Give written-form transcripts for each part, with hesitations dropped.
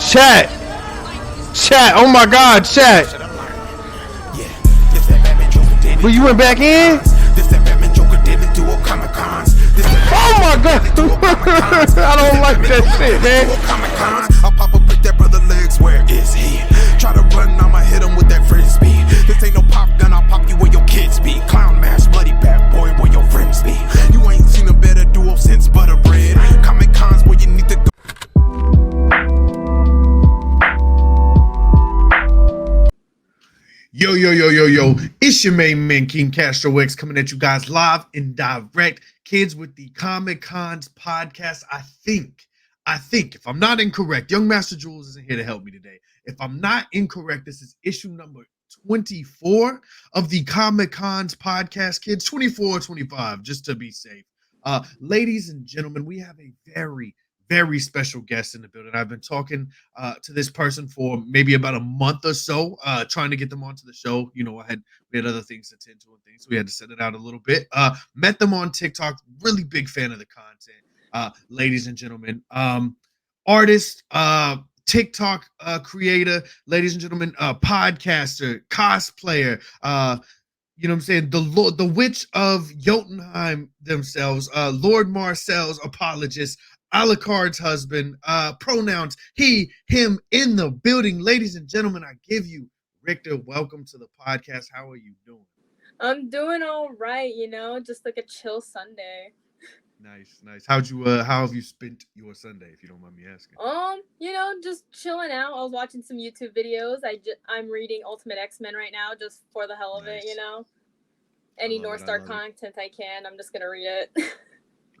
Chat. Oh my God, chat. But you went back in? Oh my God. I don't like that shit, man. I'll pop up with that brother legs, where is he? Try to run, I'ma hit him with that frisbee. This ain't no pop gun, I'll pop you where your kids be. Clown mask, bloody bad boy, where your friends be. You ain't seen a better duo since butter bread. Comic cons where you need to go. Yo. It's your main man, King Castro X, coming at you guys live and direct. Kids with the Comic Cons podcast. I think, if I'm not incorrect, Young Master Jules isn't here to help me today. If I'm not incorrect, this is issue number 24 of the Comic Cons podcast, kids. 24 or 25, just to be safe. Ladies and gentlemen, we have a very special guest in the building. I've been talking to this person for maybe about a month or so, trying to get them onto the show. You know, we had other things to tend to and things, so we had to set it out a little bit. Met them on TikTok. Really big fan of the content, ladies and gentlemen. Artist, TikTok creator, ladies and gentlemen, podcaster, cosplayer. You know what I'm saying? The Witch of Jotunhiem themselves, Lord Marcel's apologist, Alucard's husband, pronouns he, him in the building. Ladies and gentlemen, I give you Richter. Welcome to the podcast. How are you doing? I'm doing all right, just like a chill Sunday. Nice. How have you spent your Sunday, if you don't mind me asking? Just chilling out. I was watching some YouTube videos. I'm reading Ultimate X-Men right now, just for the hell of it, Any North Star content I can, I'm just gonna read it.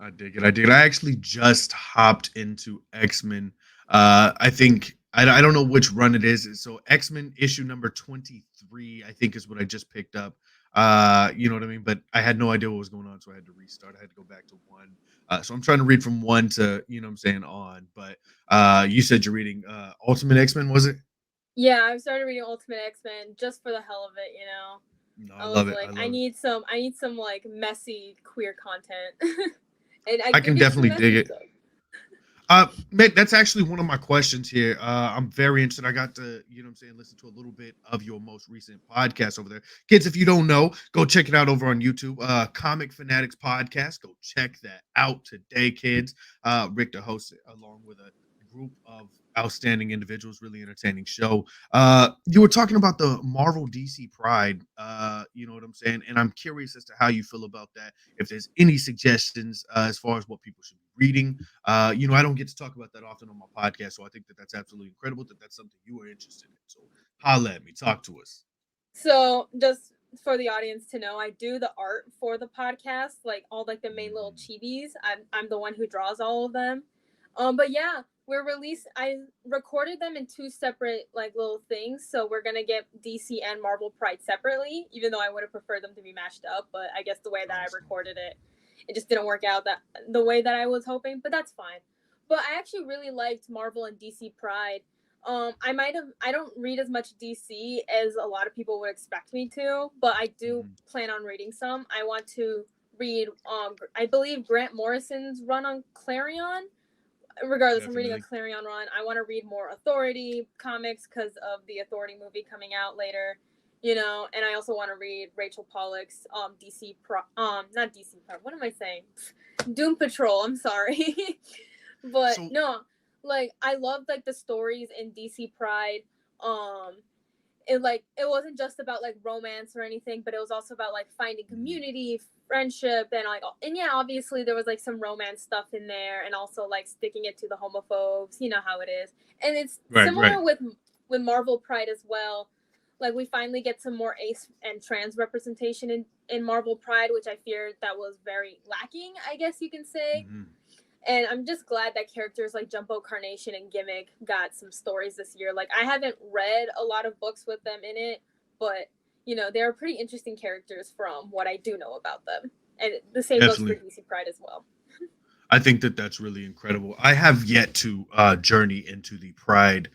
I dig it. I actually just hopped into X-Men. I think I don't know which run it is. So X-Men issue number 23, I think, is what I just picked up. You know what I mean? But I had no idea what was going on, so I had to restart. I had to go back to 1. So I'm trying to read from 1 to, on. But you said you're reading Ultimate X-Men, was it? Yeah, I started reading Ultimate X-Men just for the hell of it, No, I love it. I need some like messy queer content. And I can definitely dig it. Man, that's actually one of my questions here. I'm very interested. I got to, listen to a little bit of your most recent podcast over there. Kids, if you don't know, go check it out over on YouTube. Comic Fanatics Podcast. Go check that out today, kids. Richter hosts it along with a group of outstanding individuals. Really entertaining show. You were talking about the Marvel DC Pride. You know what I'm saying? And I'm curious as to how you feel about that. If there's any suggestions as far as what people should be reading. I don't get to talk about that often on my podcast, so I think that's absolutely incredible that that's something you are interested in. So holla at me, talk to us. So just for the audience to know, I do the art for the podcast, like all like the main little chibis. I'm the one who draws all of them. But yeah, I recorded them in 2 separate like little things, so we're gonna get DC and Marvel Pride separately, even though I would have preferred them to be mashed up, but I guess the way that I recorded it just didn't work out the way that I was hoping, but that's fine. But I actually really liked Marvel and DC Pride. I don't read as much DC as a lot of people would expect me to, but I do plan on reading some. I want to read I believe Grant Morrison's run on Clarion. Regardless, definitely. I'm reading a Clarion run. I want to read more Authority comics because of the Authority movie coming out later, and I also want to read Rachel Pollack's not DC Pride. What am I saying? Doom Patrol. I'm sorry, but no, like I loved like the stories in DC Pride. It wasn't just about like romance or anything, but it was also about like finding community, friendship, and yeah, obviously there was like some romance stuff in there, and also like sticking it to the homophobes, you know how it is. And it's similar with Marvel Pride as well. Like we finally get some more ace and trans representation in Marvel Pride, which I feared that was very lacking, I guess you can say. And I'm just glad that characters like Jumbo, Carnation, and Gimmick got some stories this year. Like, I haven't read a lot of books with them in it, but, they're pretty interesting characters from what I do know about them. And the same Definitely. Goes for DC Pride as well. I think that's really incredible. I have yet to journey into the Pride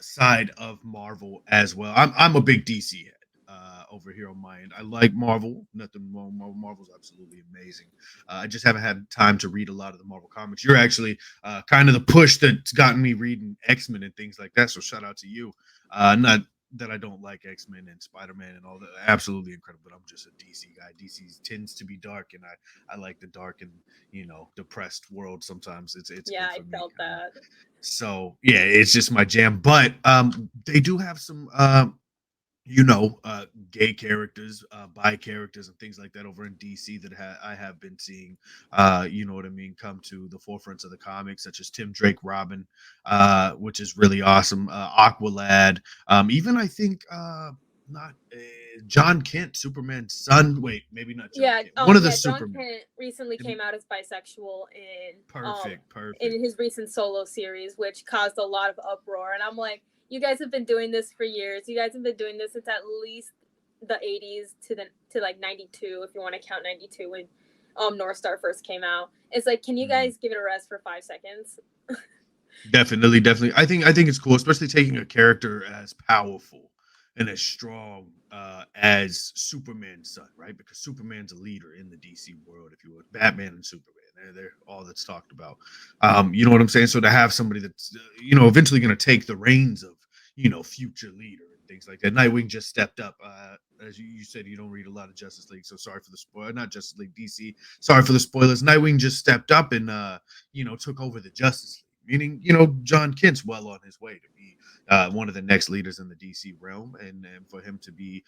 side of Marvel as well. I'm a big DC head. over here on my end. I like Marvel. Nothing wrong. Marvel's absolutely amazing. I just haven't had time to read a lot of the Marvel comics. You're actually kind of the push that's gotten me reading X-Men and things like that. So shout out to you. Not that I don't like X-Men and Spider-Man and all that. Absolutely incredible. But I'm just a DC guy. DC tends to be dark, and I like the dark and depressed world. Sometimes it's Yeah, good I for me. felt that. So yeah, it's just my jam. But they do have some gay characters, bi characters, and things like that over in DC that I have been seeing, you know what I mean, come to the forefronts of the comics, such as Tim Drake Robin, which is really awesome. Aqualad, even I think not John Kent, Superman's son. Wait, maybe not John Yeah, Kent. One of the yeah, John Supermen. Kent recently came out as bisexual Perfect, perfect. in his recent solo series, which caused a lot of uproar. And I'm like, you guys have been doing this for years. You guys have been doing this since at least the 80s to like 92, if you want to count 92 when North Star first came out. It's like, can you Mhm. guys give it a rest for 5 seconds? Definitely, definitely. I think it's cool, especially taking a character as powerful and as strong as Superman's son, right? Because Superman's a leader in the DC world, if you would. Batman and Superman, they're all that's talked about. You know what I'm saying? So to have somebody that's eventually going to take the reins of future leader and things like that. Nightwing just stepped up. As you said, you don't read a lot of Justice League, so sorry for the spoiler. Not Justice League, DC. Sorry for the spoilers. Nightwing just stepped up and took over the Justice League. Meaning, John Kent's well on his way to be one of the next leaders in the DC realm, and for him to be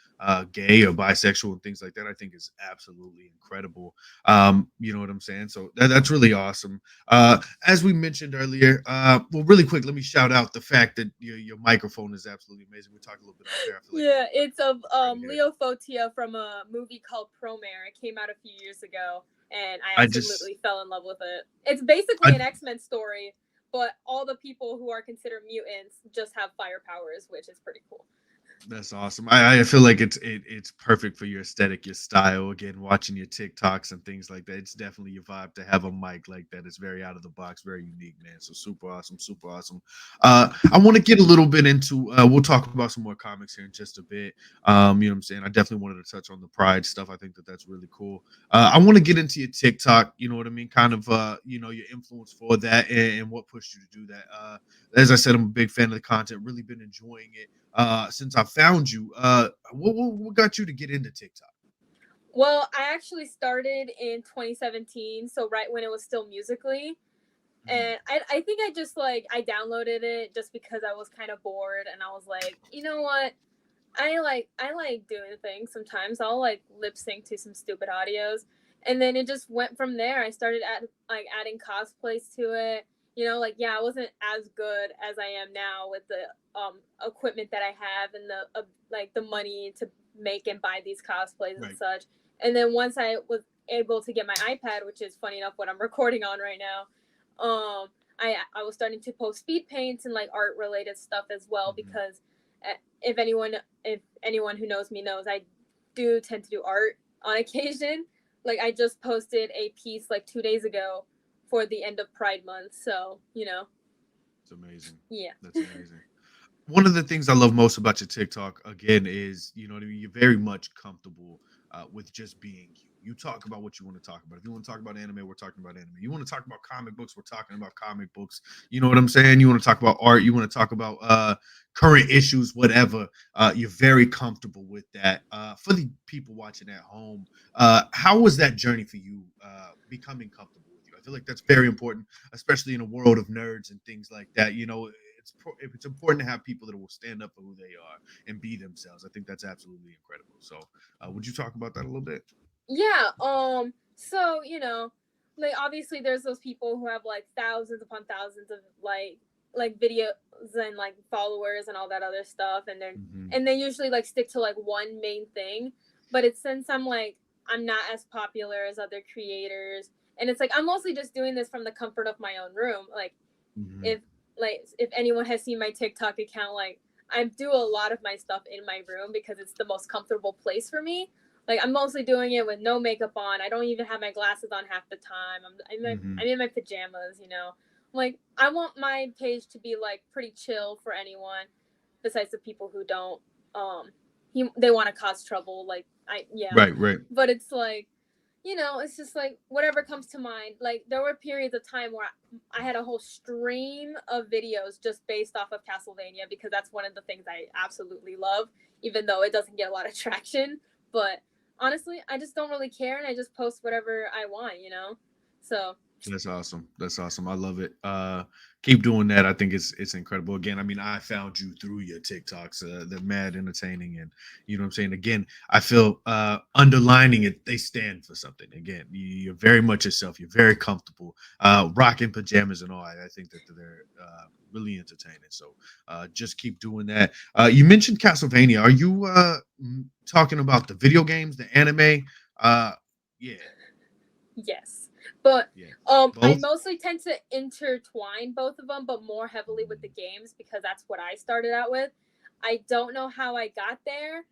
gay or bisexual and things like that, I think is absolutely incredible. You know what I'm saying? So that's really awesome. As we mentioned earlier, well, really quick, let me shout out the fact that your microphone is absolutely amazing. We talked a little bit off there. I feel like Yeah, it's of right here. Leo Fotia from a movie called Promare. It came out a few years ago, and I I just, absolutely fell in love with it. It's basically I an X-Men story, but all the people who are considered mutants just have fire powers, which is pretty cool. That's awesome. I feel like it's perfect for your aesthetic, your style. Again, watching your TikToks and things like that, it's definitely your vibe to have a mic like that. It's very out of the box, very unique, man. So super awesome, super awesome. I want to get a little bit into. We'll talk about some more comics here in just a bit. You know what I'm saying? I definitely wanted to touch on the Pride stuff. I think that that's really cool. I want to get into your TikTok. You know what I mean? Kind of, your influence for that and what pushed you to do that. As I said, I'm a big fan of the content. Really been enjoying it since I found you. What got you to get into TikTok? Well, I actually started in 2017, so right when it was still Musically. Mhm. And I think I just like I downloaded it just because I was kind of bored and I was like, you know what? I like doing things sometimes. I'll like lip sync to some stupid audios. And then it just went from there. I started adding cosplays to it. Like yeah, I wasn't as good as I am now with the equipment that I have and the like the money to make and buy these cosplays and Right. such. And then once I was able to get my iPad, which is funny enough what I'm recording on right now, I was starting to post speed paints and like art related stuff as well Mhm. because if anyone who knows me knows I do tend to do art on occasion. Like I just posted a piece like 2 days ago for the end of Pride Month, so It's amazing. yeah. That's amazing. One of the things I love most about your TikTok again is what I mean. You're very much comfortable with just being you. You talk about what you want to talk about. If you want to talk about anime, we're talking about anime. You want to talk about comic books, we're talking about comic books. You know what I'm saying? You want to talk about art, you want to talk about current issues, whatever. You're very comfortable with that. For the people watching at home, how was that journey for you becoming comfortable with you? I feel like that's very important, especially in a world of nerds and things like that. It's important to have people that will stand up for who they are and be themselves. I think that's absolutely incredible. So, would you talk about that a little bit? Yeah, so like obviously there's those people who have like thousands upon thousands of like videos and like followers and all that other stuff, and then Hmm. and they usually like stick to like one main thing. But it's since I'm not as popular as other creators, and it's like I'm mostly just doing this from the comfort of my own room. Like Hmm. if if anyone has seen my TikTok account, like I do a lot of my stuff in my room because it's the most comfortable place for me. Like I'm mostly doing it with no makeup on. I don't even have my glasses on half the time. I'm Hmm. in my pajamas. Like I want my page to be like pretty chill for anyone besides the people who don't. Um they want to cause trouble. Like yeah, Right, right. but it's like, it's just like whatever comes to mind. Like there were periods of time where I had a whole stream of videos just based off of Castlevania because that's one of the things I absolutely love, even though it doesn't get a lot of traction. But honestly, I just don't really care and I just post whatever I want. So That's awesome. That's awesome. I love it. Keep doing that. I think it's incredible. Again, I mean, I found you through your TikToks. They're mad entertaining, and you know what I'm saying. Again, I feel underlining it. They stand for something. Again, you're very much yourself. You're very comfortable. Rocking pajamas and all. I think that they're really entertaining. So just keep doing that. You mentioned Castlevania. Are you talking about the video games, the anime? Uh, yeah, yes, but yeah, I both. mostly tend to intertwine both of them, but more heavily with the games because that's what I started out with. I don't know how I got there,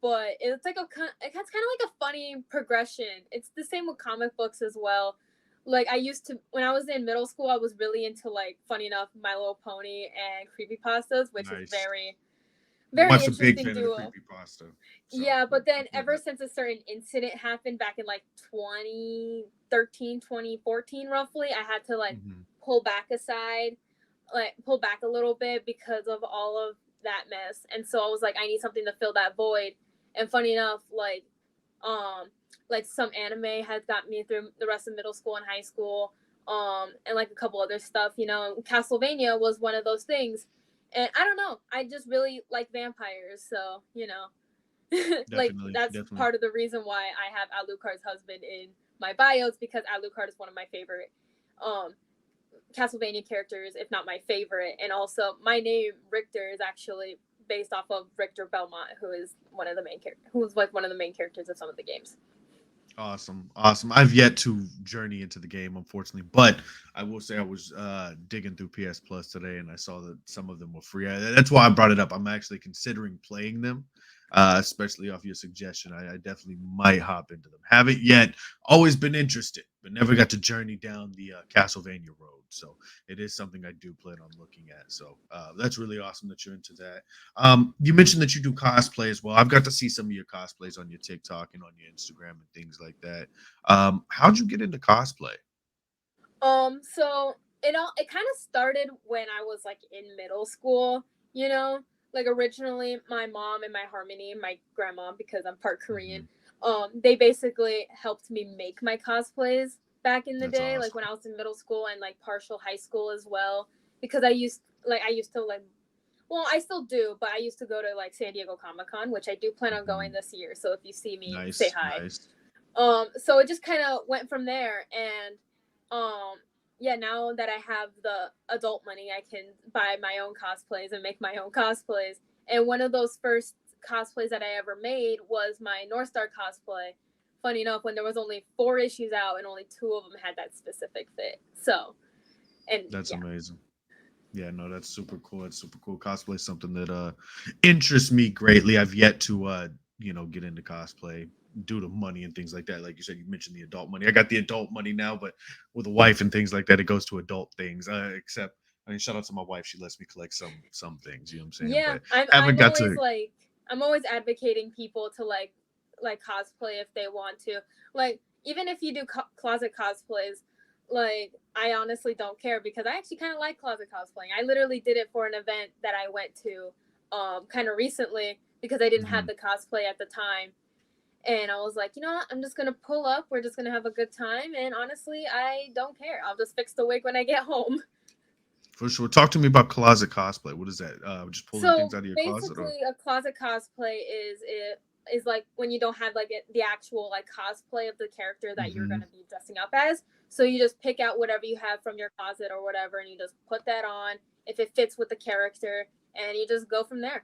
but it's like it's kind of like a funny progression. It's the same with comic books as well. Like I used to when I was in middle school, I was really into like funny enough My Little Pony and creepypastas, which is Nice. very My very wife's a big interesting fan of the duo. creepy pasta. So Yeah, but I then feel ever that. since a certain incident happened back in like 2013, 2014, roughly, I had to like Hmm. pull back aside, like pull back a little bit because of all of that mess. And so I was like, I need something to fill that void. And funny enough, um like some anime has got me through the rest of middle school and high school, and like a couple other stuff, Castlevania was one of those things. And I don't know, I just really like vampires, so like Definitely, that's definitely. part of the reason why I have Alucard's husband in my bios, because Alucard is one of my favorite um Castlevania characters, if not my favorite. And also my name Richter is actually based off of Richter Belmont, who is who was like one of the main characters of some of the games. Awesome, awesome. I've yet to journey into the game, unfortunately, but I will say I was digging through PS Plus today, and I saw that some of them were free. That's why I brought it up. I'm actually considering playing them, especially off your suggestion. I definitely might hop into them. Haven't yet. Always been interested, but never got to journey down the Castlevania road. So it is something I do plan on looking at. So that's really awesome that you're into that. You mentioned that you do cosplay as well. I've got to see some of your cosplays on your TikTok and on your Instagram and things like that. How'd you get into cosplay? So it kind of started when I was like in middle school, you know? Like originally my mom and my Harmony, my grandma, because I'm part Korean, Mhm. they basically helped me make my cosplays back in the That's day, like when awesome. I was in middle school and like partial high school as well. Because I used to well, I still do, but I used to go to like San Diego Comic Con, which I do plan on going Mhm. this year. So if you see me, say Nice, hi. nice. So it just kind of went from there. And um yeah, now that I have the adult money, I can buy my own cosplays and make my own cosplays. And one of those first cosplays that I ever made was my North Star cosplay. Funny enough, when there was only 4 issues out and only 2 of them had that specific fit. So, and That's yeah. amazing. Yeah, no, that's super cool. That's super cool. Cosplay is something that interests me greatly. I've yet to get into cosplay due to money and things like that. Like you said, you mentioned the adult money. I got the adult money now, but with a wife and things like that, it goes to adult things. Except I mean, shout out to my wife. She lets me collect some things, you know what I'm saying? Yeah, But I'm haven't I'm got always to. like I'm always advocating people to like cosplay if they want to. Like even if you do closet cosplays, like I honestly don't care because I actually kind of like closet cosplaying. I literally did it for an event that I went to kind of recently because I didn't have Mhm. the cosplay at the time. And I was like, you know what? I'm just gonna pull up. We're just gonna have a good time. And honestly, I don't care. I'll just fix the wig when I get home. For sure. Talk to me about closet cosplay. What is that? Just pulling things So out of your closet, or? basically, a closet cosplay is like when you don't have like the actual like cosplay of the character that you're Hmm. gonna be dressing up as. So you just pick out whatever you have from your closet or whatever, and you just put that on if it fits with the character, and you just go from there.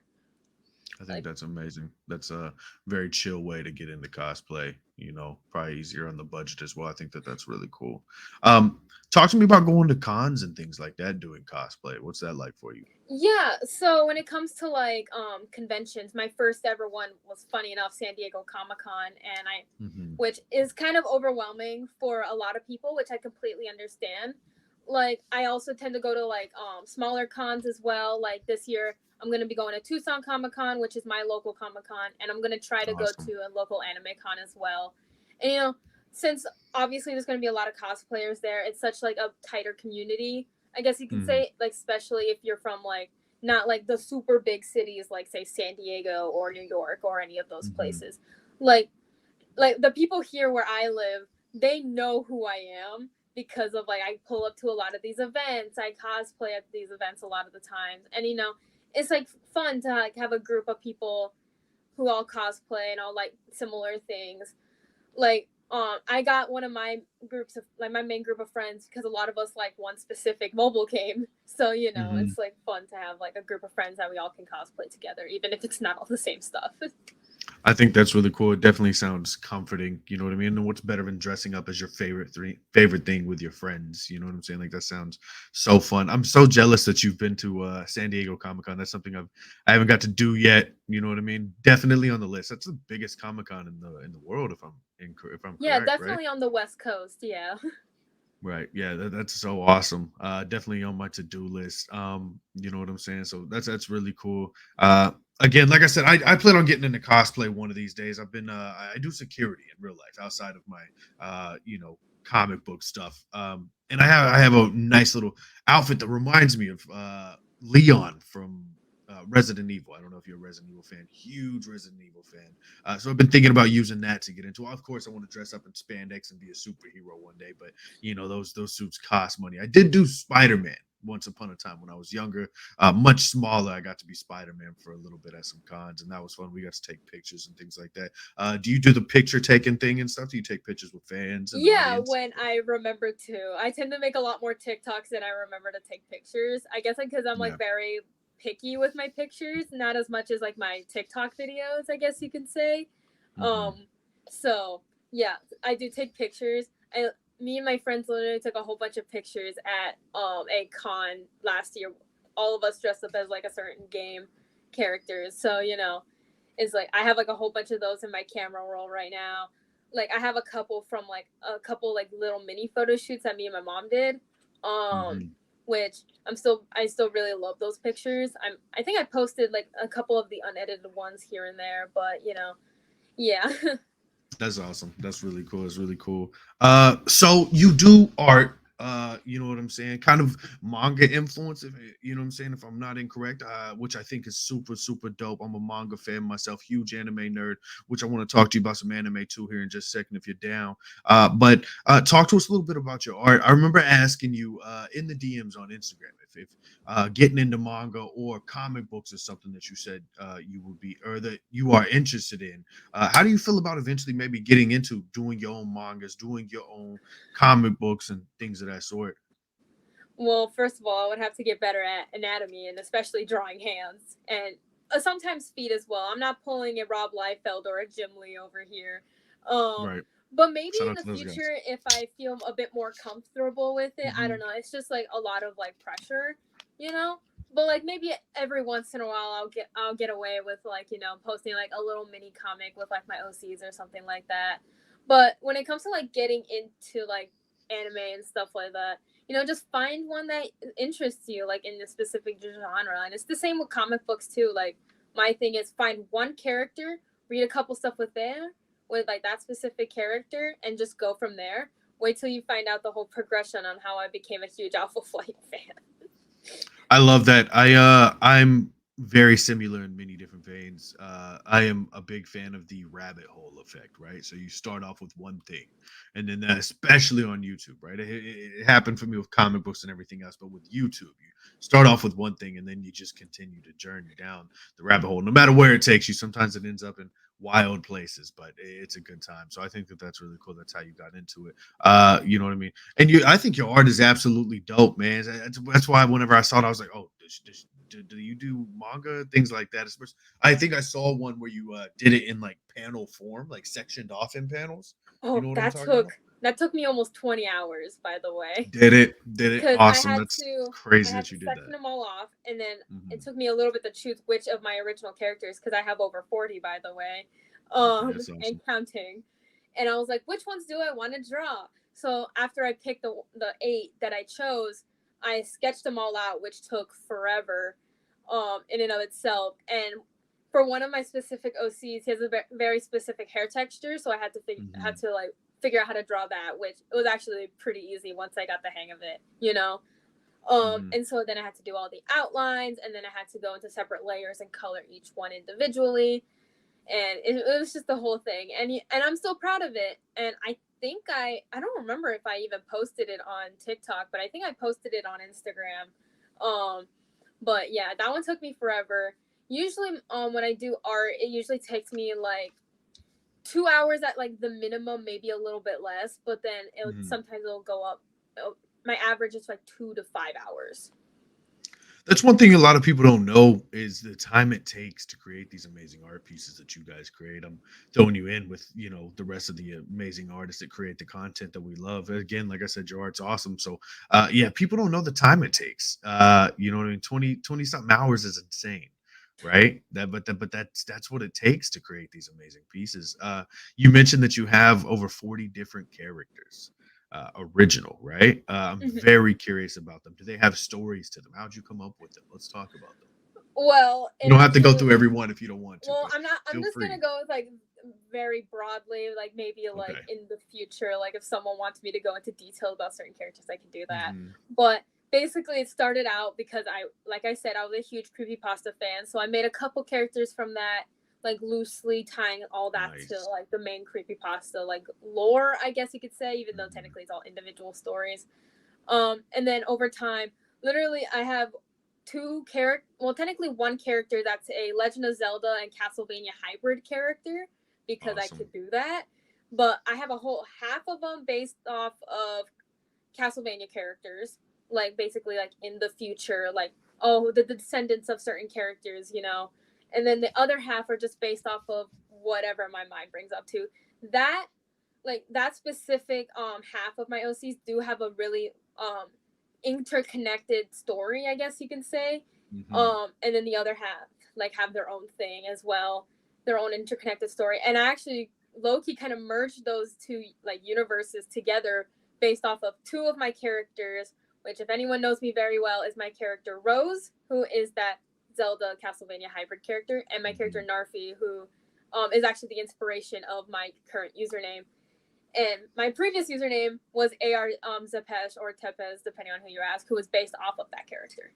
I think Like that's amazing. That's a very chill way to get into cosplay. Probably easier on the budget as well. I think that that's really cool. Talk to me about going to cons and things like that, doing cosplay. What's that like for you? yeah, so when it comes to like conventions, my first ever one was funny enough San Diego Comic-Con, and I Hmm. which is kind of overwhelming for a lot of people, which I completely understand. like I also tend to go to like smaller cons as well. Like this year I'm gonna be going to Tucson Comic Con, which is my local Comic Con, and I'm gonna try to go Awesome. to a local anime con as well. And since obviously there's gonna be a lot of cosplayers there, it's such like a tighter community, I guess you could Mhm. say, like especially if you're from like not like the super big cities like say San Diego or New York or any of those Mhm. places. Like the people here where I live, they know who I am because of like I pull up to a lot of these events, I cosplay at these events a lot of the times, and it's like fun to like have a group of people who all cosplay and all like similar things. Like I got one of my groups of like my main group of friends because a lot of us like one specific mobile game. So Mhm. it's like fun to have like a group of friends that we all can cosplay together, even if it's not all the same stuff. I think that's really cool. It definitely sounds comforting. You know what I mean? And what's better than dressing up as your favorite thing with your friends? You know what I'm saying? Like that sounds so fun. I'm so jealous that you've been to San Diego Comic Con. That's something I haven't got to do yet. You know what I mean? Definitely on the list. That's the biggest Comic Con in the world, if I'm Yeah, correct, right? definitely on the West Coast. Yeah. Right. Yeah, that's so awesome. Definitely on my to-do list. You know what I'm saying? So that's really cool. Again, like I said, I plan on getting into cosplay one of these days. I do security in real life outside of my comic book stuff. And I have a nice little outfit that reminds me of Leon from Resident Evil. I don't know if you're a Resident Evil fan. Huge Resident Evil fan. So I've been thinking about using that to get into. Of course, I want to dress up in spandex and be a superhero one day, but those suits cost money. I did do Spider-Man once upon a time when I was younger, much smaller. I got to be Spider-Man for a little bit at some cons, and that was fun. We got to take pictures and things like that. Do you do the picture taking thing and stuff? Do you take pictures with fans and the Yeah, audience? when I remember to. I tend to make a lot more TikToks than I remember to take pictures. I guess because I'm Yeah. like very picky with my pictures, not as much as like my TikTok videos, I guess you can say. Hmm. Um so yeah, I do take pictures. Me and my friends literally took a whole bunch of pictures at a con last year. All of us dressed up as like a certain game characters. So, it's like I have like a whole bunch of those in my camera roll right now. Like I have a couple from like a couple like little mini photo shoots that me and my mom did. Um Hmm. which I still really love those pictures. I think I posted like a couple of the unedited ones here and there, but yeah. That's awesome. That's really cool. It's really cool. So you do art, you know what I'm saying? Kind of manga influence, if you know what I'm saying, if I'm not incorrect, which I think is super, super dope. I'm a manga fan myself, huge anime nerd, which I want to talk to you about some anime too here in just a second if you're down. But talk to us a little bit about your art. I remember asking you in the DMs on Instagram if getting into manga or comic books is something that you said you would be or that you are interested in. How do you feel about eventually maybe getting into doing your own mangas, doing your own comic books, and things of that sort? Well, first of all, I would have to get better at anatomy and especially drawing hands and sometimes feet as well. I'm not pulling a Rob Liefeld or a Jim Lee over here. Um, Right. but maybe Shout in out the to those guys. future, if I feel a bit more comfortable with it, I don't Hmm. know. It's just like a lot of like pressure, you know. But like maybe every once in a while, I'll get away with like posting like a little mini comic with like my OCs or something like that. But when it comes to like getting into like anime and stuff like that, just find one that interests you, like in a specific genre. And it's the same with comic books too. Like my thing is find one character, read a couple stuff with like that specific character, and just go from there. Wait till you find out the whole progression on how I became a huge Alpha Flight fan. I love that. I'm very similar in many different veins. I am a big fan of the rabbit hole effect, right? So you start off with one thing, and then that, especially on YouTube, right? It happened for me with comic books and everything else, but with YouTube, you start off with one thing, and then you just continue to journey down the rabbit hole, no matter where it takes you. Sometimes it ends up in wild places, but it's a good time. So I think that that's really cool. That's how you got into it. You know what I mean? And I think your art is absolutely dope, man. That's why whenever I saw it, I was like, oh, do you do manga things like that? Especially, I think I saw one where you did it in like panel form, like sectioned off in panels. You Oh, know what I'm that talking took about? that took me almost 20 hours, by the way. Did it? Because Awesome. That's I crazy had that to you did that. section them all off, and then it Hmm. took me a little bit to choose which of my original characters, because I have over 40, by the way, Okay, that's and awesome. counting. And I was like, which ones do I want to draw? So after I picked the 8 that I chose, I sketched them all out, which took forever, in and of itself. And for one of my specific OCs, he has a very specific hair texture, so I had to like figure out how to draw that, which it was actually pretty easy once I got the hang of it, you know. And so then I had to do all the outlines, and then I had to go into separate layers and color each one individually, and it was just the whole thing. And I'm still proud of it. And I think I don't remember if I even posted it on TikTok, but I think I posted it on Instagram. But yeah, that one took me forever. Usually, when I do art, it usually takes me like 2 hours at like the minimum, maybe a little bit less. But then sometimes it'll go up. My average is like 2 to 5 hours. That's one thing a lot of people don't know is the time it takes to create these amazing art pieces that you guys create. I'm throwing you in with, the rest of the amazing artists that create the content that we love. Again, like I said, your art's awesome. So, yeah, people don't know the time it takes. You know what I mean? 20 something hours is insane. Right. But that's what it takes to create these amazing pieces. You mentioned that you have over 40 different characters. Original, right? I'm very curious about them. Do they have stories to them? How'd you come up with them? Let's talk about them. Well, You don't have to go through every one if you don't want to. Well, I'm just gonna go with like very broadly, like maybe like in the future, like if someone wants me to go into detail about certain characters, I can do that. But basically, it started out because like I said, I was a huge creepypasta fan, so I made a couple characters from that, like loosely tying all that to like the main creepypasta, like lore, I guess you could say, even though technically it's all individual stories. And then over time, literally, I have technically one character that's a Legend of Zelda and Castlevania hybrid character, because I could do that. But I have a whole half of them based off of Castlevania characters, like basically like in the future, like the descendants of certain characters, and then the other half are just based off of whatever my mind brings up to. That specific half of my OCs do have a really interconnected story, I guess you can say. And then the other half like have their own thing as well, their own interconnected story. And I actually low-key kind of merged those two like universes together based off of two of my characters, which if anyone knows me very well is my character Rose, who is that Zelda Castlevania hybrid character, and my character Narfi, who is actually the inspiration of my current username. And my previous username was AR Zepesh or Tepes, depending on who you ask, who was based off of that character.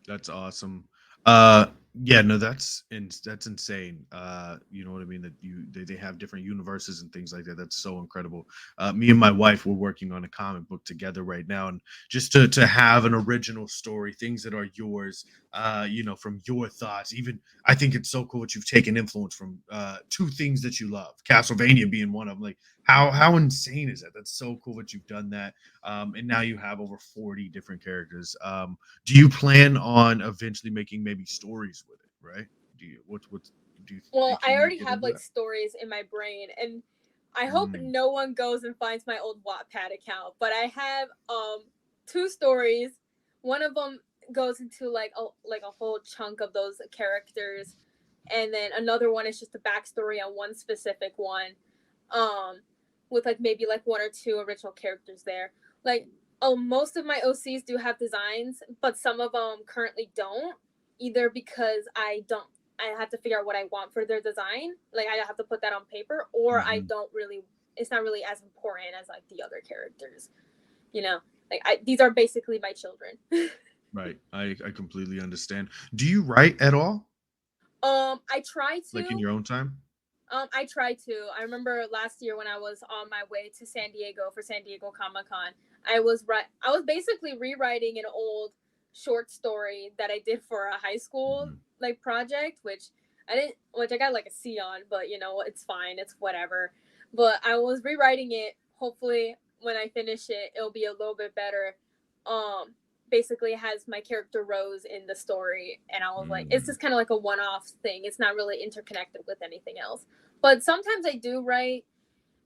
That's awesome. Yeah, no, that's insane. You know what I mean? That they have different universes and things like that. That's so incredible. Me and my wife, we're working on a comic book together right now, and just to have an original story, things that are yours, from your thoughts. Even I think it's so cool that you've taken influence from two things that you love, Castlevania being one of them. Like how insane is that? That's so cool that you've done that. And now you have over 40 different characters. Do you plan on eventually making maybe stories with it? Right? Do you what do you? Well, think you I might already get have into like that? stories in my brain, and I hope no one goes and finds my old Wattpad account. But I have two stories. One of them goes into like a whole chunk of those characters, and then another one is just a backstory on one specific one, with like maybe like one or two original characters there. Like, most of my OCs do have designs, but some of them currently don't, either because I have to figure out what I want for their design. Like I have to put that on paper, or I don't really. It's not really as important as like the other characters, Like these are basically my children. Right. I completely understand. Do you write at all? I try Like in to. your own time? I try to. I remember last year when I was on my way to San Diego for San Diego Comic-Con, I was basically rewriting an old short story that I did for a high school like project, which I got like a C on, but it's fine, it's whatever. But I was rewriting it. Hopefully, when I finish it, it'll be a little bit better. Basically has my character Rose in the story, and I was like, it's just kind of like a one-off thing. It's not really interconnected with anything else. But sometimes I do write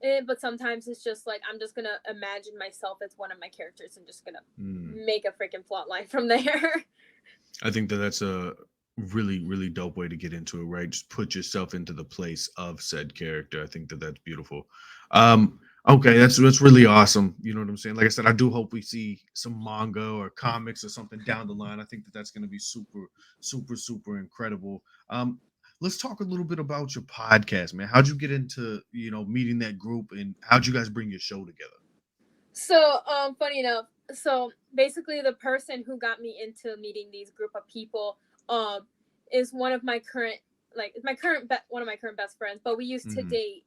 it, but sometimes it's just like I'm just gonna imagine myself as one of my characters and just gonna make a freaking plot line from there. I think that's a really, really dope way to get into it, right? Just put yourself into the place of said character. I think that's beautiful. Okay, that's really awesome. You know what I'm saying? Like I said, I do hope we see some manga or comics or something down the line. I think that that's going to be super, super, super incredible. Um, let's talk a little bit about your podcast, man. How'd you get into meeting that group, and how'd you guys bring your show together? So, funny enough, so basically, the person who got me into meeting these group of people, um, is one of my current, one of my current best friends. But we used to Hmm. date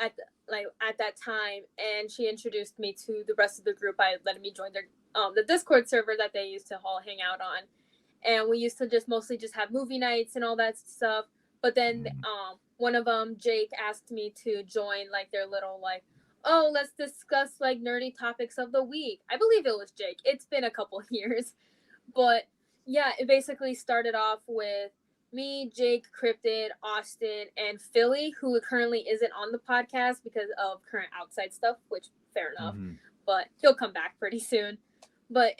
at that time, and she introduced me to the rest of the group by letting me join their the Discord server that they used to all hang out on, and we used to just mostly just have movie nights and all that stuff. But then one of them, Jake, asked me to join like their little like, oh, let's discuss like nerdy topics of the week. I believe it was Jake. It's been a couple years, but yeah, it basically started off with me, Jake, Cryptid, Austin, and Philly, who currently isn't on the podcast because of current outside stuff, which fair enough, Hmm. but he'll come back pretty soon. But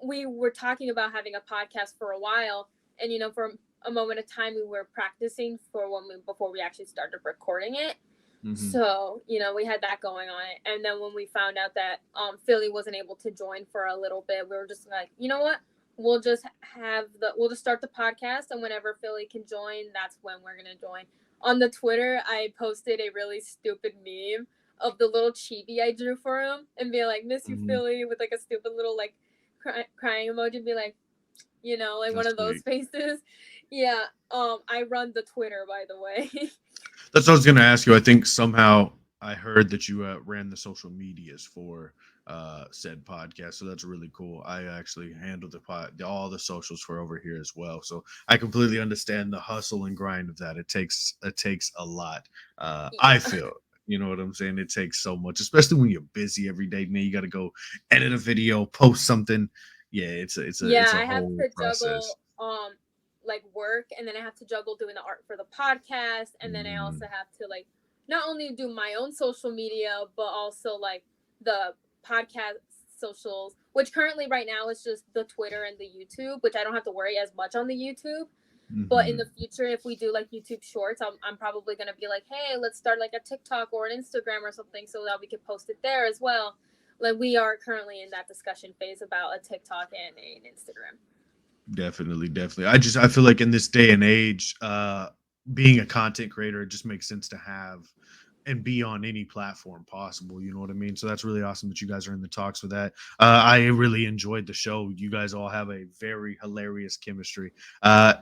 we were talking about having a podcast for a while, and for a moment of time we were practicing for before we actually started recording it. Hmm. So, we had that going on. And then when we found out that Philly wasn't able to join for a little bit, we were just like, you know what? We'll just start the podcast, and whenever Philly can join, that's when we're gonna join. On the Twitter, I posted a really stupid meme of the little chibi I drew for him and be like, "Miss you, Hmm. Philly," with like a stupid little like crying emoji, and be like, like one That's of those sweet. faces. Yeah. I run the Twitter, by the way. That's what I was going to ask you. I think somehow I heard that you ran the social medias for said podcast, so that's really cool. I actually handled all the socials for over here as well, so I completely understand the hustle and grind of that. It takes a lot. I Yeah. feel. You know what I'm saying? It takes so much, especially when you're busy every day. Man, you got to go edit a video, post something. Yeah, it's Yeah, a I have whole to process. juggle like work, and then I have to juggle doing the art for the podcast, and then I also Mhm. have to like not only do my own social media but also like the podcast socials, which currently right now is just the Twitter and the YouTube, which I don't have to worry as much on the YouTube. But in the Mhm. future, if we do like YouTube shorts, I'm probably gonna be like, hey, let's start like a TikTok or an Instagram or something so that we could post it there as well. Like we are currently in that discussion phase about a TikTok and an Instagram. Definitely, definitely. I feel like in this day and age, being a content creator, it just makes sense to have and be on any platform possible. You know what I mean? So that's really awesome that you guys are in the talks for that. I really enjoyed the show. You guys all have a very hilarious chemistry.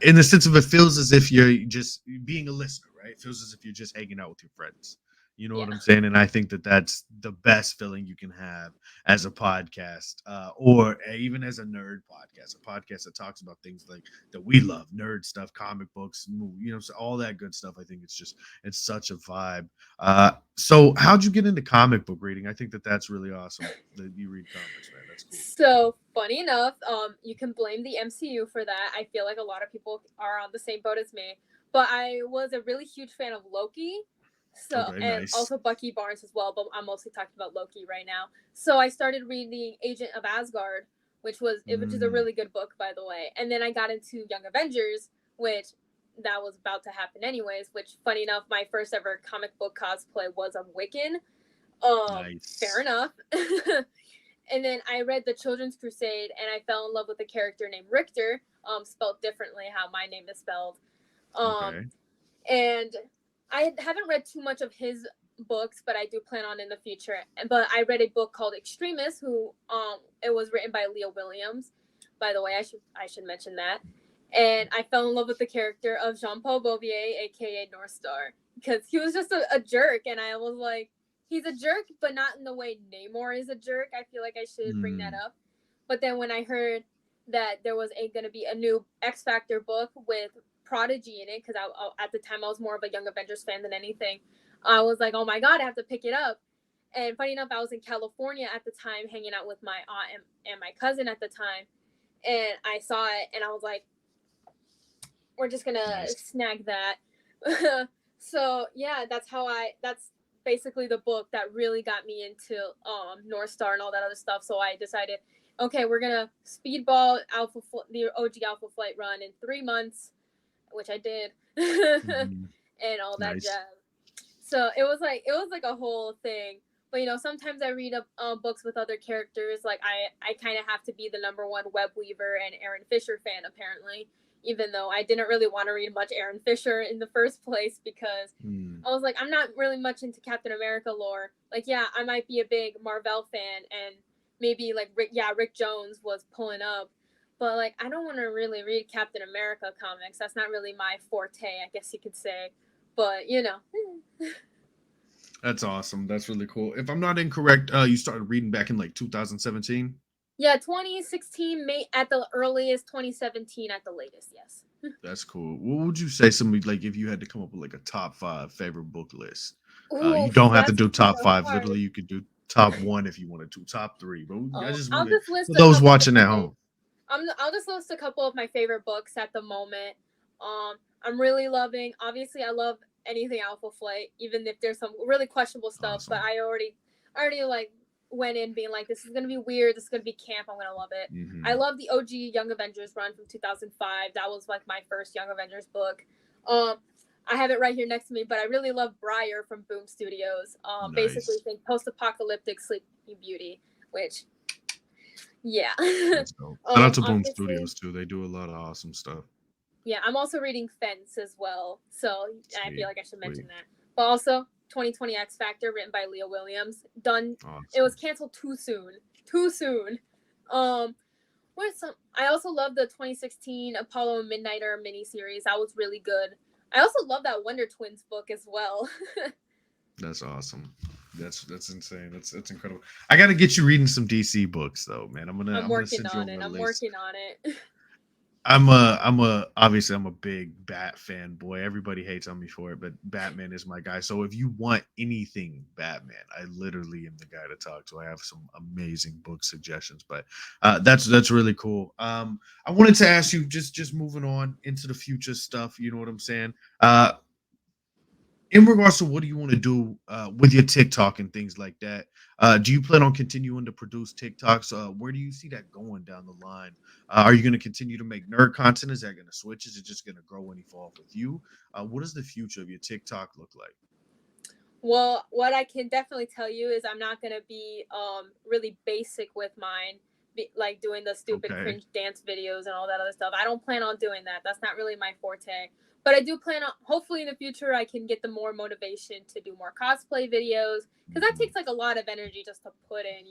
In the sense of it feels as if you're just being a listener, right? It feels as if you're just hanging out with your friends. You know Yeah. what I'm saying? And I think that that's the best feeling you can have as a podcast, or even as a nerd a podcast that talks about things like that we love, nerd stuff, comic books, so all that good stuff. I think it's such a vibe. So how'd you get into comic book reading? I think that that's really awesome that you read comics, man. That's cool. So funny enough, you can blame the MCU for that. I feel like a lot of people are on the same boat as me. But I was a really huge fan of Loki. So Okay, and nice. also Bucky Barnes as well, but I'm mostly talking about Loki right now. So I started reading Agent of Asgard, which is a Mm, really good book, by the way. And then I got into Young Avengers, which that was about to happen anyways, which funny enough, my first ever comic book cosplay was of Wiccan. Fair nice. enough. And then I read The Children's Crusade, and I fell in love with a character named Richter, spelled differently how my name is spelled. Um, Okay. and I haven't read too much of his books, but I do plan on in the future. But I read a book called Extremis, who it was written by Leah Williams. By the way, I should mention that. And I fell in love with the character of Jean Paul Beauvier, aka North Star, because he was just a jerk, and I was like, he's a jerk, but not in the way Namor is a jerk. I feel like I should bring that Mm, up. But then when I heard that there was going to be a new X Factor book with Prodigy in it, because at the time I was more of a Young Avengers fan than anything, I was like, oh my god, I have to pick it up. And funny enough, I was in California at the time, hanging out with my aunt and my cousin at the time, and I saw it, and I was like, we're just gonna nice. snag that. So yeah, that's basically the book that really got me into North Star and all that other stuff. So I decided, okay, we're gonna speedball the OG Alpha Flight run in 3 months, which I did. Hmm. And all that Nice. jazz. So it was like a whole thing. But sometimes I read books with other characters. Like I kind of have to be the number one web weaver and Aaron Fisher fan apparently, even though I didn't really want to read much Aaron Fisher in the first place because I was like, I'm not really much into Captain America lore. Like, yeah, I might be a big Marvel fan, and maybe like Rick Jones was pulling up, but like I don't want to really read Captain America comics. That's not really my forte, I guess you could say. But That's awesome. That's really cool. If I'm not incorrect, you started reading back in like 2017. yeah, 2016 May at the earliest, 2017 at the latest. Yes. That's cool. What would you say some like if you had to come up with like a top five favorite book list? You Oof, don't have to that's do top so five. hard. Literally, you could do top one if you wanted to, top three. But I just I'll wanted just list for a those couple of watching at my. home. I'll just list a couple of my favorite books at the moment. I'm really loving. Obviously, I love anything Alpha Flight, even if there's some really questionable stuff. But Awesome. I already like went in being like, this is gonna be weird. This is gonna be camp. I'm gonna love it. I Hmm. love the OG Young Avengers run from 2005. That was like my first Young Avengers book. Um, I have it right here next to me, but I really love Briar from Boom Studios. Basically, Nice. think post-apocalyptic Sleeping Beauty, which yeah. That's dope. Shout out to Boom Obviously, Studios too. They do a lot of awesome stuff. yeah, I'm also reading Fence as well, so I feel Sweet, like I should mention sweet, that. But also, 2020 X Factor, written by Leah Williams, done. It was awesome. canceled too soon, too soon. Um, where's some? I also love the 2016 Apollo Midnighter miniseries. That was really good. I also love that Wonder Twins book as well. That's awesome. That's insane. That's incredible. I got to get you reading some DC books though, man. I'm I'm gonna working send you on over it. a I'm list. working on it. Obviously I'm a big Bat fan boy. Everybody hates on me for it, but Batman is my guy. So if you want anything Batman, I literally am the guy to talk to. I have some amazing book suggestions, but that's really cool. I wanted to ask you just moving on into the future stuff. You know what I'm saying? In regards to what do you want to do with your TikTok and things like that? Do you plan on continuing to produce TikToks? Where do you see that going down the line? Are you going to continue to make nerd content? Is that going to switch? Is it just going to grow and evolve with you? What does the future of your TikTok look like? Well, what I can definitely tell you is I'm not gonna be really basic with mine, like doing the stupid Okay. cringe dance videos and all that other stuff. I don't plan on doing that. That's not really my forte. But I do plan on. Hopefully, in the future, I can get the more motivation to do more cosplay videos because that Mhm. takes like a lot of energy just to put in.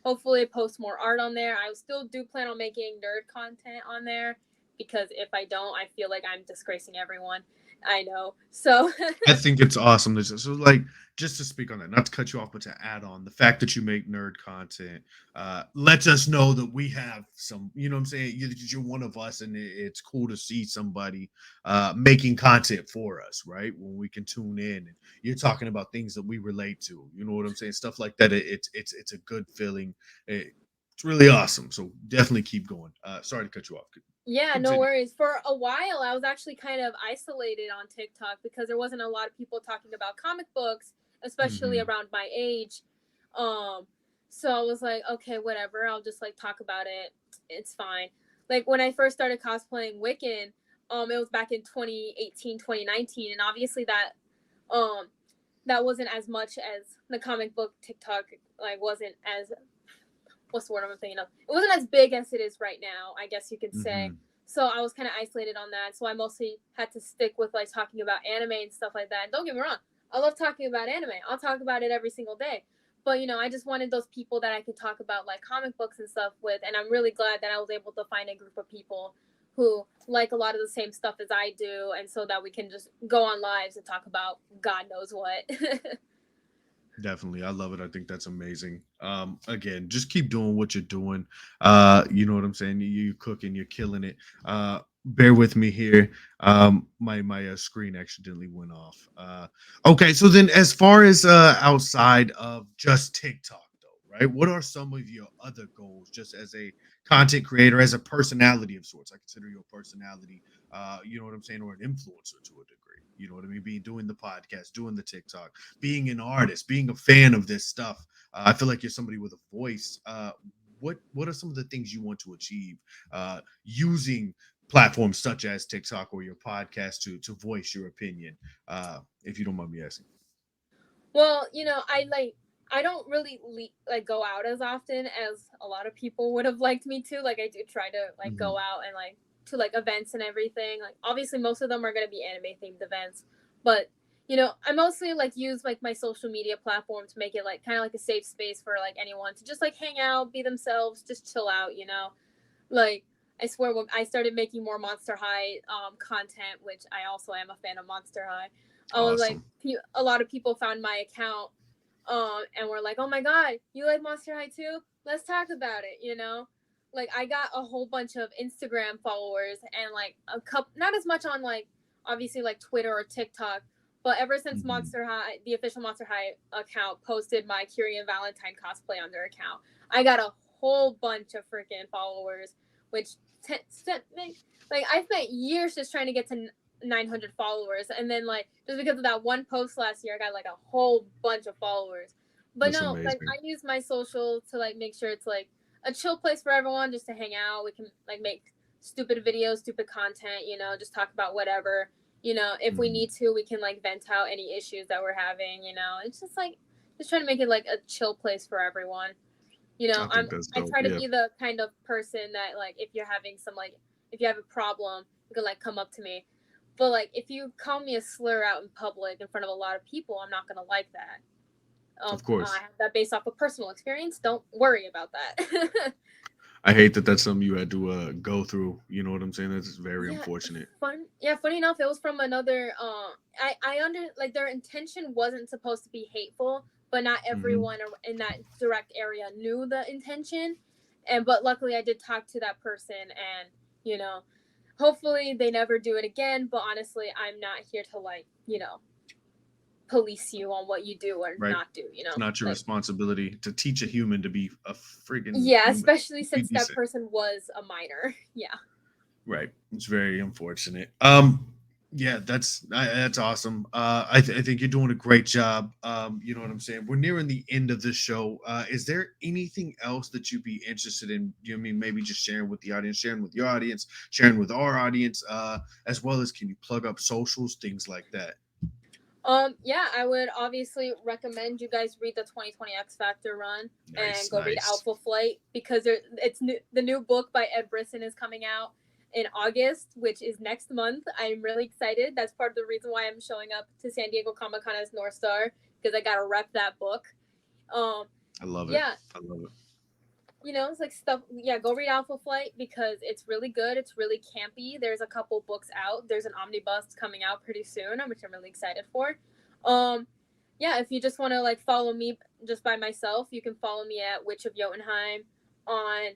Hopefully, post more art on there. I still do plan on making nerd content on there because if I don't, I feel like I'm disgracing everyone. I know. So I think it's awesome. So, like, just to speak on that, not to cut you off, but to add on the fact that you make nerd content, lets us know that we have some. You know what I'm saying? You're one of us, and it's cool to see somebody making content for us, right? When we can tune in and you're talking about things that we relate to. You know what I'm saying? Stuff like that. It's a good feeling. It's really awesome. So definitely keep going. Sorry to cut you off. Yeah, no Continue. worries. For a while, I was actually kind of isolated on TikTok because there wasn't a lot of people talking about comic books, especially Hmm. around my age. Um, so I was like, okay, whatever. I'll just like talk about it. It's fine. Like when I first started cosplaying Wiccan, it was back in 2018, 2019, and obviously um, that wasn't as much as the comic book TikTok like wasn't as what's the word I'm thinking of? It wasn't as big as it is right now, I guess you could say. Hmm. So I was kind of isolated on that. So I mostly had to stick with like talking about anime and stuff like that. And don't get me wrong, I love talking about anime. I'll talk about it every single day. But I just wanted those people that I could talk about like comic books and stuff with. And I'm really glad that I was able to find a group of people who like a lot of the same stuff as I do, and so that we can just go on lives and talk about God knows what. Definitely. I love it. I think that's amazing. Again, just keep doing what you're doing. You know what I'm saying? You cooking, you're killing it. Bear with me here. My screen accidentally went off. Okay, so then as far as outside of just TikTok though, right? What are some of your other goals just as a content creator, as a personality of sorts? I consider your personality you know what I'm saying, or an influencer to a degree. You know what I mean? Being doing the podcast, doing the TikTok, being an artist, being a fan of this stuff. I feel like you're somebody with a voice. What are some of the things you want to achieve using platforms such as TikTok or your podcast to voice your opinion? If you don't mind me asking. Well, I like. I don't really like go out as often as a lot of people would have liked me to. Like I do try to like Mhm. go out and like to like events and everything. Like obviously most of them are gonna be anime themed events, but I mostly like use like my social media platform to make it like kind of like a safe space for like anyone to just like hang out, be themselves, just chill out. Like I swear when I started making more Monster High content, which I also am a fan of Monster High, I was like Awesome. a lot of people found my account and we're like, oh my god, you like Monster High too? Let's talk about it. Like I got a whole bunch of Instagram followers and like a couple, not as much on like obviously like Twitter or TikTok, but ever since Mhm. Monster High, the official Monster High account posted my Kyrian Valentine cosplay on their account, I got a whole bunch of freaking followers, which like I spent years just trying to get to 900 followers, and then like just because of that one post last year I got like a whole bunch of followers. But That's no, like amazing. I use my social to like make sure it's like a chill place for everyone just to hang out. We can like make stupid videos, stupid content, just talk about whatever. If we Mhm. need to, we can like vent out any issues that we're having. It's just like just trying to make it like a chill place for everyone. I I'm think that's I dope. try to Yeah. be the kind of person that like if you're having some like if you have a problem, you can like come up to me. But like if you call me a slur out in public in front of a lot of people, I'm not gonna like that. Of I course. have that based off of personal experience. Don't worry about that. I hate that that's something you had to go through. You know what I'm saying? That's very Yeah, unfortunate. funny enough, it was from another I under like their intention wasn't supposed to be hateful, but not Hmm. everyone in that direct area knew the intention. And but luckily I did talk to that person, and you know hopefully they never do it again. But honestly, I'm not here to like police you on what you do or Right. not do. It's not your Like, responsibility to teach a human to be a freaking yeah, human. especially Be since that decent. person was a minor. Yeah. Right. It's very unfortunate. Yeah, that's awesome. I think you're doing a great job. You know what I'm saying? We're nearing the end of this show. Is there anything else that you'd be interested in? You know what I mean, maybe just sharing with the audience, sharing with your audience, sharing with our audience, as well as can you plug up socials, things like that? Yeah, I would obviously recommend you guys read the 2020 X Factor run and Nice, go read nice. Alpha Flight because the new book by Ed Brisson is coming out in August, which is next month. I'm really excited. That's part of the reason why I'm showing up to San Diego Comic Con as North Star because I gotta rep that book. Um, I love it. yeah, I love it. it's like stuff. Yeah, go read Alpha Flight because it's really good. It's really campy. There's a couple books out. There's an omnibus coming out pretty soon, which I'm really excited for. Um, yeah, if you just want to like follow me just by myself, you can follow me at Witch of Jotunhiem on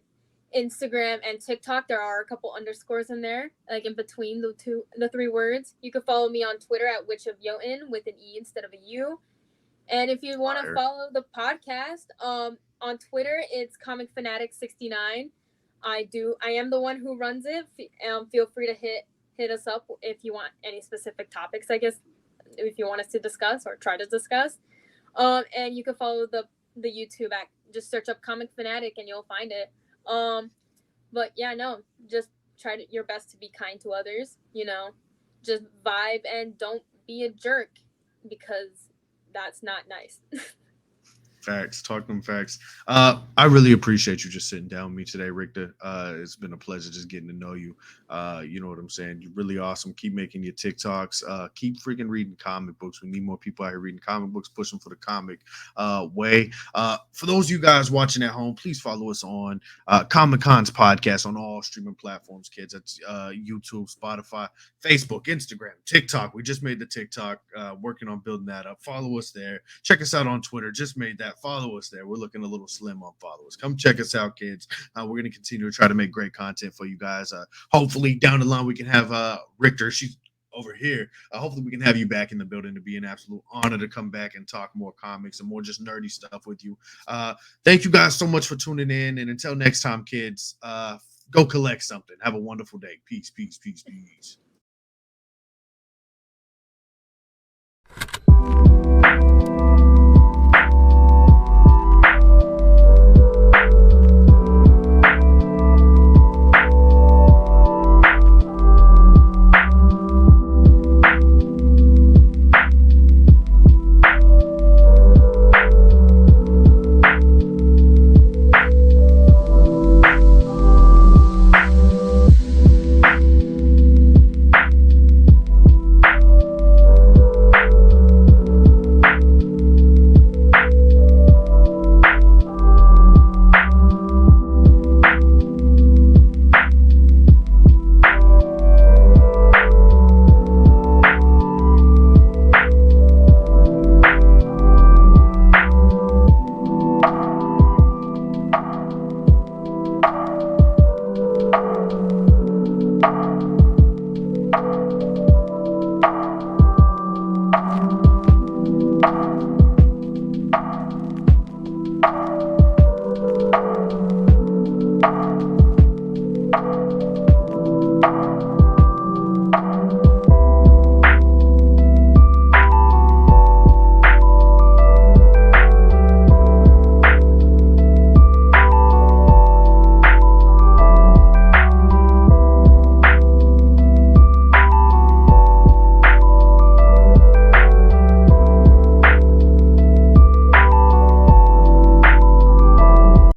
Instagram and TikTok. There are a couple underscores in there, like in between the three words. You can follow me on Twitter at Witch of Jotun with an E instead of a U. And if you want to Fire. follow the podcast, on Twitter, it's Comic Fanatic 69. I am the one who runs it. Feel free to hit us up if you want any specific topics. I guess if you want us to discuss or try to discuss. And you can follow the YouTube at just search up Comic Fanatic and you'll find it. But yeah, no, just try your best to be kind to others. Just vibe and don't be a jerk because that's not nice. Facts. Talk them facts. I really appreciate you just sitting down with me today, Richter. It's been a pleasure just getting to know you. You know what I'm saying? You're really awesome. Keep making your TikToks. Keep freaking reading comic books. We need more people out here reading comic books, pushing for the comic way. For those of you guys watching at home, please follow us on Comic Con's podcast on all streaming platforms, kids. That's YouTube, Spotify, Facebook, Instagram, TikTok. We just made the TikTok, working on building that up. Follow us there. Check us out on Twitter. Just made that. Follow us there. We're looking a little slim on followers. Come check us out, kids. We're going to continue to try to make great content for you guys. Hopefully, down the line, we can have Richter. She's over here. Hopefully, we can have you back in the building. To be an absolute honor to come back and talk more comics and more just nerdy stuff with you. Thank you guys so much for tuning in. And until next time, kids, go collect something. Have a wonderful day. Peace, peace, peace, peace.